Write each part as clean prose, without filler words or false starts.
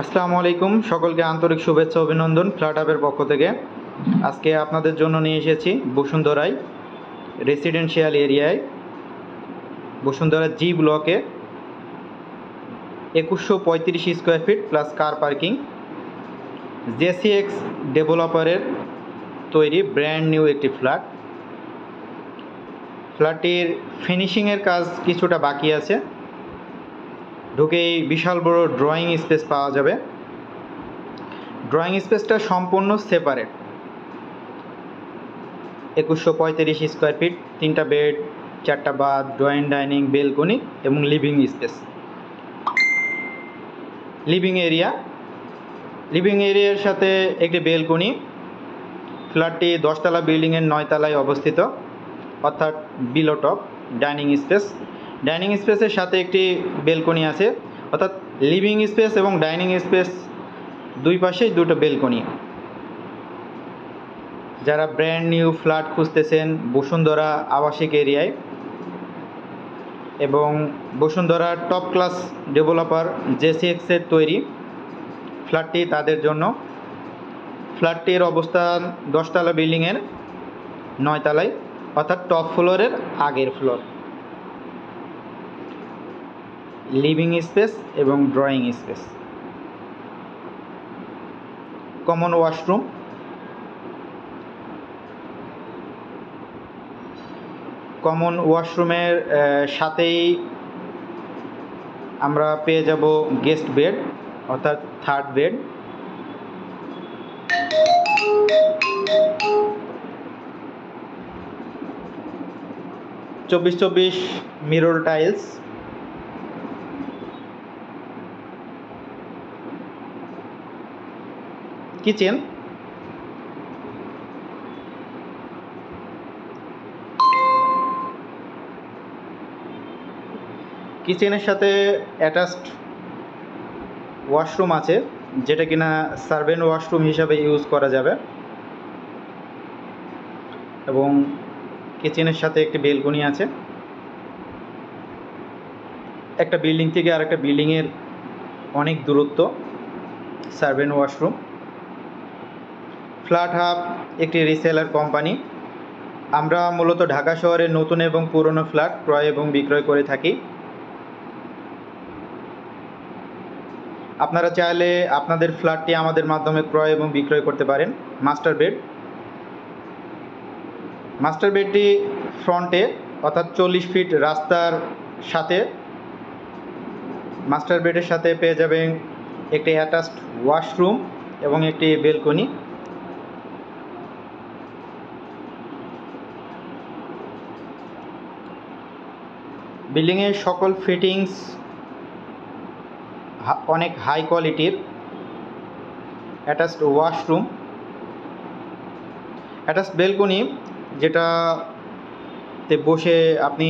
আসসালামু আলাইকুম, সকলকে আন্তরিক শুভেচ্ছা অভিনন্দন ফ্ল্যাট হাবের পক্ষ থেকে। আজকে আপনাদের জন্য নিয়ে এসেছি বসুন্ধরায় রেসিডেন্সিয়াল এরিয়ায় বসুন্ধরা জি ব্লকে 2135 square feet plus car parking JCX ডেভেলপারের তৈরি ব্র্যান্ড নিউ একটি ফ্ল্যাট। ফ্ল্যাটটির ফিনিশিংয়ের কাজ কিছুটা বাকি আছে। ঢুকেই বিশাল বড় ড্রয়িং স্পেস পাওয়া যাবে। ড্রয়িং স্পেসটা সম্পূর্ণ সেপারেট, 2135 স্কোয়ার ফিট, 3টা বেড, 4টা বাথ, ড্রয়িং, ডাইনিং, বেলকনি এবং লিভিং স্পেস। লিভিং এরিয়ার সাথে একটি বেলকনি। ফ্ল্যাটটি 10তলা বিল্ডিংয়ের 9 তলায় অবস্থিত, অর্থাৎ বিলো টপ। ডাইনিং স্পেসের সাথে একটি বেলকনি আছে, অর্থাৎ লিভিং স্পেস এবং ডাইনিং স্পেস দুই পাশেই দুটো বেলকনি। যারা ব্র্যান্ড নিউ ফ্ল্যাট খুঁজতেছেন বসুন্ধরা আবাসিক এরিয়ায় এবং বসুন্ধরা টপ ক্লাস ডেভেলপার জেসিএক্সের তৈরি ফ্ল্যাটটি তাদের জন্য। ফ্ল্যাটটির অবস্থান 10তলা বিল্ডিংয়ের 9 তলায়, অর্থাৎ টপ ফ্লোরের আগের ফ্লোর। লিভিং স্পেস এবং drawing space, common washroom, common ওয়াশরুমের সাথেই আমরা পেয়ে যাব গেস্ট বেড, অর্থাৎ থার্ড বেড। চব্বিশ মিরর টাইলস, কিচেন, কিচেনের সাথে অ্যাটাচড ওয়াশরুম আছে, যেটা কিনা সার্ভেন্ট ওয়াশরুম হিসাবে ইউজ করা যাবে। এবং কিচেনের সাথে একটি বেলকনি আছে। একটা বিল্ডিং থেকে আরেকটা বিল্ডিংয়ের অনেক দূরত্ব। Servant washroom. ফ্ল্যাট হাব একটি রিসেলার কোম্পানি। আমরা মূলত ঢাকা শহরে নতুন এবং পুরনো ফ্ল্যাট ক্রয় এবং বিক্রয় করে থাকি। আপনারা চাইলে আপনাদের ফ্ল্যাটটি আমাদের মাধ্যমে ক্রয় এবং বিক্রয় করতে পারেন। মাস্টার বেডটি ফ্রন্টে, অর্থাৎ 40 ফিট রাস্তার সাথে। মাস্টার বেডের সাথে পেয়ে যাবেন একটি অ্যাটাচড ওয়াশরুম এবং একটি বেলকনি। বিল্ডিংয়ের সকল ফিটিংস অনেক হাই কোয়ালিটির। অ্যাটাচড ওয়াশরুম, অ্যাটাচড বেলকনি, যেটাতে বসে আপনি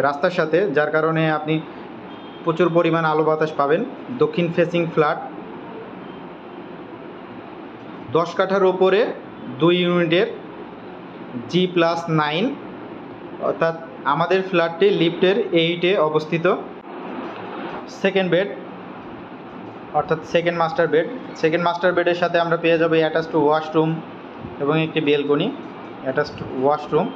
রাস্তার সাথে, যার কারণে আপনি প্রচুর পরিমাণ আলো বাতাস পাবেন। দক্ষিণ ফেসিং ফ্ল্যাট, 10 কাঠার ওপরে 2 ইউনিটের G+9, অর্থাৎ আমাদের ফ্ল্যাটটি লিফটের 8-এ অবস্থিত। সেকেন্ড বেড, অর্থাৎ সেকেন্ড মাস্টার বেডের সাথে আমরা পেয়ে যাবো অ্যাটাচড ওয়াশরুম এবং একটি balcony. Attached washroom,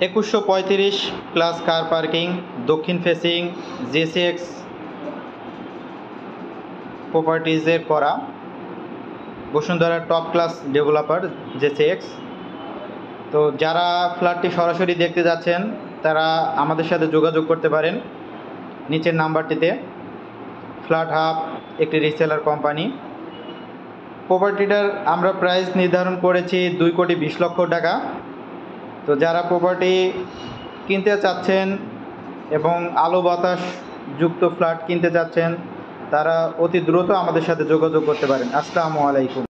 2135 plus car parking, দক্ষিণ ফেসিং, জেসিএক্স প্রপার্টিজের করা, বসুন্ধরা টপ ক্লাস ডেভেলপার জেসিএক্স। তো যারা ফ্ল্যাটটি সরাসরি দেখতে যাচ্ছেন তারা আমাদের সাথে যোগাযোগ করতে পারেন নিচের নাম্বারটিতে। ফ্ল্যাট হাব একটি রিসেলার কোম্পানি। প্রপার্টিটার আমরা প্রাইস নির্ধারণ করেছি 2,20,00,000 টাকা। তো যারা প্রপার্টি কিনতে চাচ্ছেন এবং আলো বাতাস যুক্ত ফ্ল্যাট কিনতে চাচ্ছেন তারা অতি দ্রুত আমাদের সাথে যোগাযোগ করতে পারেন। আসসালামু আলাইকুম।